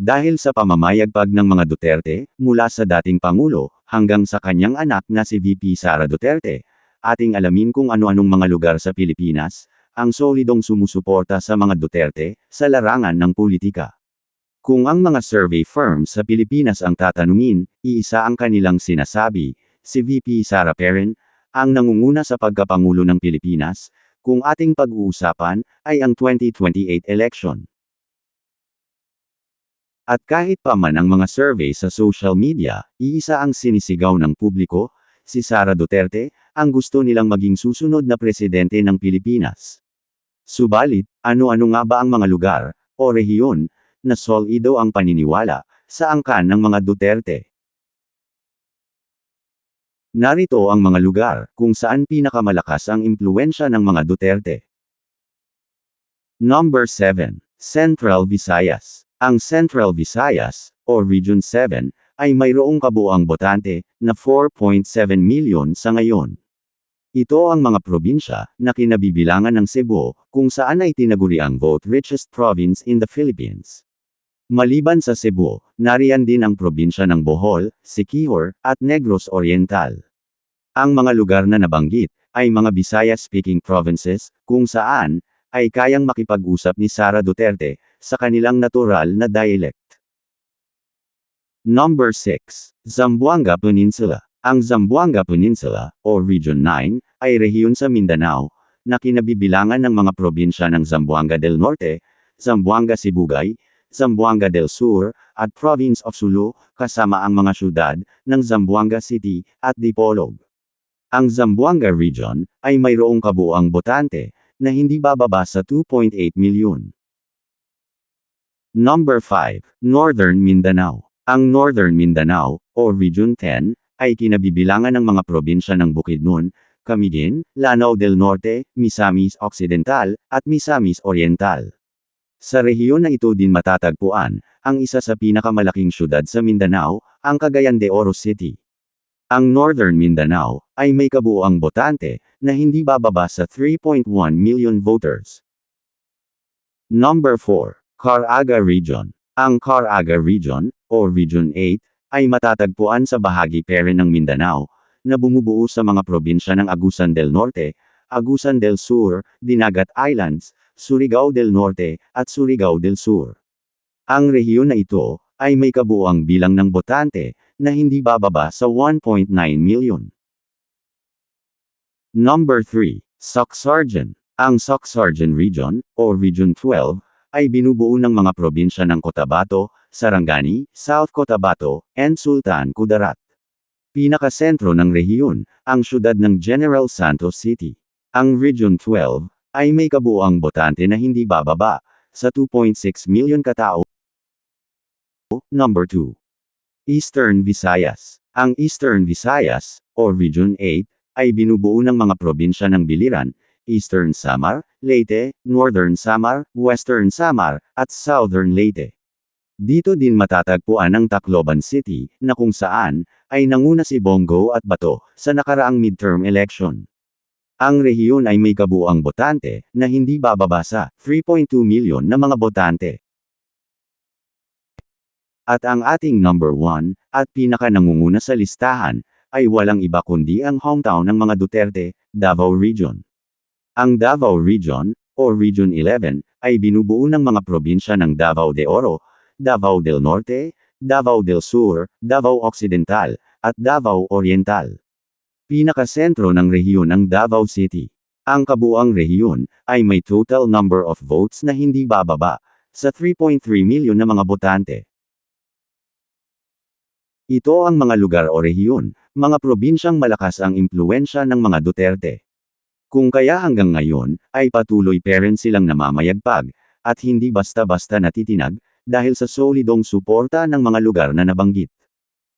Dahil sa pamamayagpag ng mga Duterte, mula sa dating Pangulo, hanggang sa kanyang anak na si VP Sara Duterte, ating alamin kung ano-anong mga lugar sa Pilipinas, ang solidong sumusuporta sa mga Duterte, sa larangan ng politika. Kung ang mga survey firms sa Pilipinas ang tatanungin, iisa ang kanilang sinasabi, si VP Sara Peren, ang nangunguna sa pagkapangulo ng Pilipinas, kung ating pag-uusapan, ay ang 2028 election. At kahit pa man ang mga survey sa social media, iisa ang sinisigaw ng publiko, si Sara Duterte, ang gusto nilang maging susunod na presidente ng Pilipinas. Subalit, ano-ano nga ba ang mga lugar, o rehiyon, na solido ang paniniwala, sa angkan ng mga Duterte? Narito ang mga lugar, kung saan pinakamalakas ang impluwensya ng mga Duterte. Number 7. Central Visayas. Ang Central Visayas, o Region 7, ay mayroong kabuuang botante, na 4.7 milyon sa ngayon. Ito ang mga probinsya, na kinabibilangan ng Cebu, kung saan ay tinaguri ang vote-richest province in the Philippines. Maliban sa Cebu, nariyan din ang probinsya ng Bohol, Siquijor, at Negros Oriental. Ang mga lugar na nabanggit, ay mga Bisaya-speaking provinces, kung saan, ay kayang makipag-usap ni Sara Duterte, sa kanilang natural na dialect. Number 6. Zamboanga Peninsula. Ang Zamboanga Peninsula, o Region 9, ay rehiyon sa Mindanao, na kinabibilangan ng mga probinsya ng Zamboanga del Norte, Zamboanga Sibugay, Zamboanga del Sur, at Province of Sulu, kasama ang mga syudad, ng Zamboanga City, at Dipolog. Ang Zamboanga Region, ay mayroong kabuuang botante, na hindi bababa sa 2.8 milyon. Number 5. Northern Mindanao. Ang Northern Mindanao, o Region 10, ay kinabibilangan ng mga probinsya ng Bukidnon, Camiguin, Lanao del Norte, Misamis Occidental, at Misamis Oriental. Sa rehiyon na ito din matatagpuan, ang isa sa pinakamalaking syudad sa Mindanao, ang Cagayan de Oro City. Ang Northern Mindanao, ay may kabuuang botante, na hindi bababa sa 3.1 million voters. Number 4. Caraga Region. Ang Caraga Region, o Region 8, ay matatagpuan sa bahagi Peren ng Mindanao, na bumubuo sa mga probinsya ng Agusan del Norte, Agusan del Sur, Dinagat Islands, Surigao del Norte, at Surigao del Sur. Ang rehiyon na ito, ay may kabuuang bilang ng botante, na hindi bababa sa 1.9 million. Number 3. Soc-Sargen. Ang Soc-Sargen Region, o Region 12, ay binubuo ng mga probinsya ng Cotabato, Sarangani, South Cotabato, and Sultan Kudarat. Pinakasentro ng rehiyon, ang syudad ng General Santos City. Ang Region 12, ay may kabuuang botante na hindi bababa, sa 2.6 milyon katao. Number 2. Eastern Visayas. Ang Eastern Visayas, o Region 8, ay binubuo ng mga probinsya ng Biliran, Eastern Samar, Leyte, Northern Samar, Western Samar, at Southern Leyte. Dito din matatagpuan ang Tacloban City, na kung saan, ay nanguna si Bongo at Bato, sa nakaraang midterm election. Ang rehiyon ay may kabuuang botante, na hindi bababa sa 3.2 milyon na mga botante. At ang ating number 1, at pinaka-nangunguna sa listahan, ay walang iba kundi ang hometown ng mga Duterte, Davao Region. Ang Davao Region, o Region 11, ay binubuo ng mga probinsya ng Davao de Oro, Davao del Norte, Davao del Sur, Davao Occidental, at Davao Oriental. Pinakasentro ng rehiyon ang Davao City. Ang kabuuang rehiyon, ay may total number of votes na hindi bababa, sa 3.3 milyon na mga botante. Ito ang mga lugar o rehiyon, mga probinsyang malakas ang impluwensya ng mga Duterte. Kung kaya hanggang ngayon, ay patuloy pa rin silang namamayagpag, at hindi basta-basta natitinag, dahil sa solidong suporta ng mga lugar na nabanggit.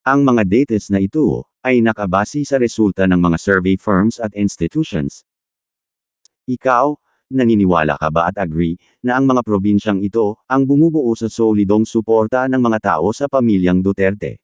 Ang mga dates na ito, ay nakabase sa resulta ng mga survey firms at institutions. Ikaw, naniniwala ka ba at agree, na ang mga probinsyang ito, ang bumubuo sa solidong suporta ng mga tao sa pamilyang Duterte?